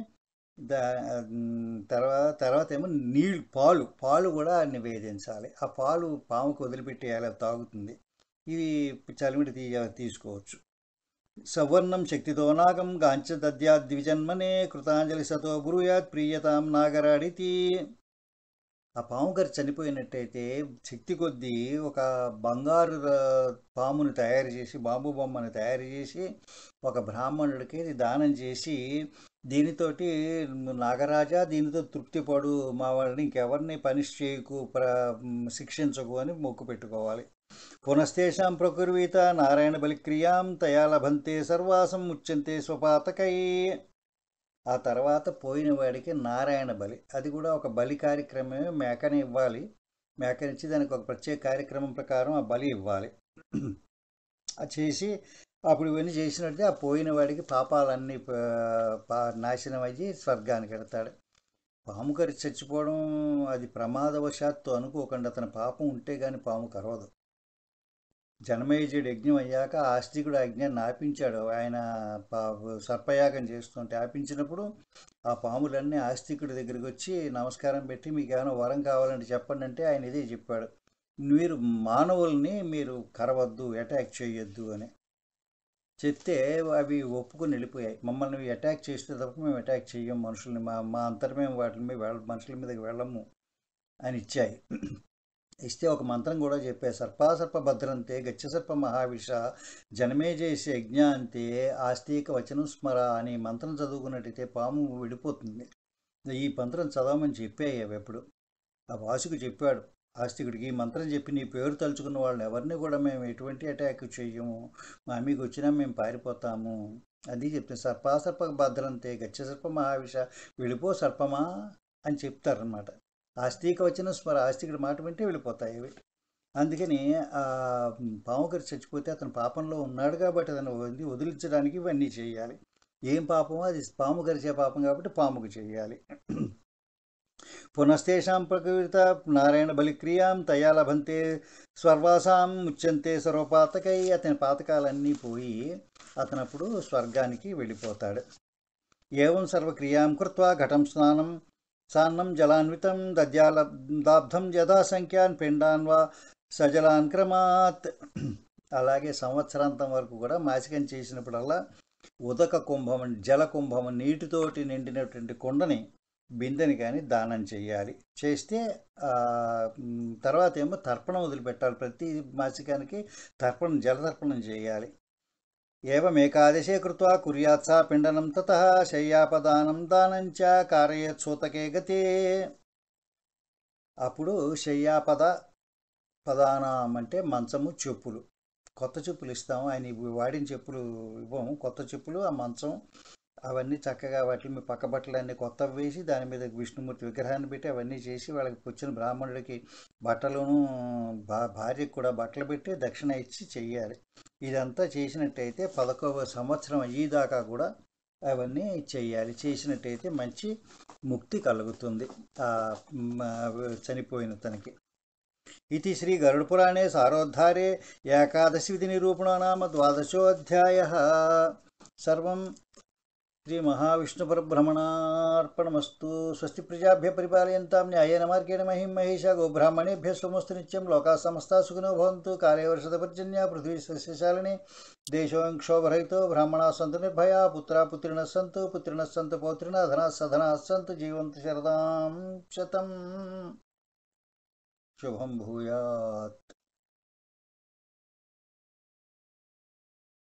తర్వాత ఏమో పాలు కూడా నివేదించాలి. ఆ పాలు పాముకు వదిలిపెట్టేయాలి, అది తాగుతుంది. ఇవి చలిమిడి తీసుకోవచ్చు. సవర్ణం శక్తితో నాగం గాంచదద్యాద్విజన్మనే కృతాంజలి సతో బ్రూయాత్ ప్రియతాం నాగరాడితి. ఆ పాము గారు చనిపోయినట్టయితే శక్తి కొద్దీ ఒక బంగారు పాముని తయారు చేసి, బాంబు బొమ్మని తయారు చేసి ఒక బ్రాహ్మణుడికి దానం చేసి, దీనితోటి నాగరాజా దీనితో తృప్తిపడు, మా వాళ్ళని ఇంకెవరిని పనిష్ చేయకు, శిక్షించకు అని మొక్కు పెట్టుకోవాలి. పునస్తేషాం ప్రకుర్వీత నారాయణ బలిక్రియాం తయా లభంతే సర్వాసం ముచ్యంతే స్వపాతకై. ఆ తర్వాత పోయిన వాడికి నారాయణ బలి, అది కూడా ఒక బలి కార్యక్రమమే. మేకని ఇవ్వాలి, మేకనిచ్చి దానికి ఒక ప్రత్యేక కార్యక్రమం ప్రకారం ఆ బలి ఇవ్వాలి. అది చేసి అప్పుడు ఇవన్నీ చేసినట్టే ఆ పోయిన వాడికి పాపాలన్నీ నాశనం అయ్యి స్వర్గానికి వెళ్తాడు. పాము కరిచి చచ్చిపోవడం అది ప్రమాదవశాత్తు అనుకోకుండా, అతని పాపం ఉంటే కానీ పాము కరవదు. జనమేజయుడు యజ్ఞం అయ్యాక ఆస్తికుడు ఆ యజ్ఞాన్ని ఆపించాడు. ఆయన సర్పయాగం చేస్తుంటే ఆపించినప్పుడు ఆ పాములన్నీ ఆస్తికుడి దగ్గరికి వచ్చి నమస్కారం పెట్టి, మీకు ఏమైనా వరం కావాలంటే చెప్పండి అంటే ఆయన ఇదే చెప్పాడు, మీరు మానవుల్ని మీరు కరవద్దు, అటాక్ చేయొద్దు అని చెప్తే అవి ఒప్పుకొని వెళ్ళిపోయాయి. మమ్మల్ని అటాక్ చేస్తే తప్ప మేము అటాక్ చెయ్యం మనుషుల్ని, మా అంతటి మేము వాటి మీద మనుషుల మీదకి వెళ్ళము అని ఇచ్చాయి. ఇస్తే ఒక మంత్రం కూడా చెప్పారు, సర్పాసర్ప భద్రంతే గచ్చసర్ప మహావిష జనమేజయసి యజ్ఞాంతే ఆస్తిక వచనం స్మర అని మంత్రం చదువుకున్నట్టయితే పాము విడిపోతుంది. ఈ మంత్రం చదవమని చెప్పాయి అవి ఎప్పుడు. ఆ వాసుకు చెప్పాడు ఆస్తికుడికి, ఈ మంత్రం చెప్పి నీ పేరు తలుచుకున్న వాళ్ళని ఎవరిని కూడా మేము ఎటువంటి అటాక్ చెయ్యము, మా మీకు వచ్చినా మేము పారిపోతాము అది చెప్తే. సర్పాసర్ప భద్రంతే గచ్చసర్ప మహావిష, వెళ్ళిపో సర్పమా అని చెప్తారనమాట. ఆస్తిక వచ్చిన స్మర, ఆస్తికుడి మాట వింటే వెళ్ళిపోతాయి అవి. అందుకని ఆ పాము కరిచి చచ్చిపోతే అతను పాపంలో ఉన్నాడు కాబట్టి అతను వదిలించడానికి ఇవన్నీ చేయాలి. ఏం పాపమో అది పాము కరిచే పాపం కాబట్టి పాముకు చేయాలి. పునస్తేషాం ప్రకృత నారాయణ బలిక్రియాం తయా లభంతే స్వర్వాసాం ముచ్యంతే సర్వపాతకై. అతని పాతకాలన్నీ పోయి అతనప్పుడు స్వర్గానికి వెళ్ళిపోతాడు. ఏవం సర్వక్రియాం కృత్వా ఘటం స్నానం సాన్నం జలాన్వితం దద్యాలబ్ధం యథాసంఖ్యాన్ పిండాన్ వా సజలాన్ క్రమాత్. అలాగే సంవత్సరాంతం వరకు కూడా మాసికం చేసినప్పుడల్లా ఉదక కుంభం, జల కుంభం, నీటితోటి నిండినటువంటి కుండని, బిందెని కానీ దానం చేయాలి. చేస్తే తర్వాత ఏమో తర్పణం వదిలిపెట్టాలి. ప్రతి మాసికానికి జలతర్పణం చేయాలి. ఏమేకాదశే కృత్వా కుర్యాత్ సా పిండనం తతః శయ్యాపదానం దానంచ కారయేత్ సూతకే గతే. అప్పుడు పదానం అంటే మంచము, చెప్పులు. కొత్త చెప్పులు ఇస్తాము, ఆయన వాడిన చెప్పులు ఇవ్వము. కొత్త చెప్పులు, ఆ మంచం, అవన్నీ చక్కగా వాటి మీద పక్క బట్టలన్నీ కొత్తవి వేసి దాని మీద విష్ణుమూర్తి విగ్రహాన్ని పెట్టి అవన్నీ చేసి వాళ్ళకి వచ్చిన బ్రాహ్మణుడికి బట్టలను, భార్యకు కూడా బట్టలు పెట్టి దక్షిణ ఇచ్చి చెయ్యాలి. ఇదంతా చేసినట్టయితే 11వ సంవత్సరం అయ్యేదాకా కూడా అవన్నీ చెయ్యాలి. చేసినట్టయితే మంచి ముక్తి కలుగుతుంది చనిపోయిన తనకి. ఇది శ్రీ గరుడ పురాణే సారోద్ధారే ఏకాదశి విధి నిరూపణో నామ 12ోऽధ్యాయः. సర్వం శ్రీ మహావిష్ణుపరబ్రహ్మణార్పణమస్తు. స్వస్తి ప్రజాభ్య పరిపాలయంతాం న్యాయేన మార్గేణ మహిం మహేష. గోబ్రాహ్మణేభ్యः స్వమస్తు నిత్యం. లోకాः సమస్తాः సుఖినో భవంతు. కాలే వర్షతపర్జన్య పృథివీ సస్యశాలిని. దేశోऽयं क्षोभरहितो. బ్రాహ్మణాः सन्तु निर्भयाः. पुत्राः पुत्रिणः सन्तु पौत्रिणः धनाः सधनाः सन्तु. जीवन्तु शरदां शतम्. शुभं भूयात्.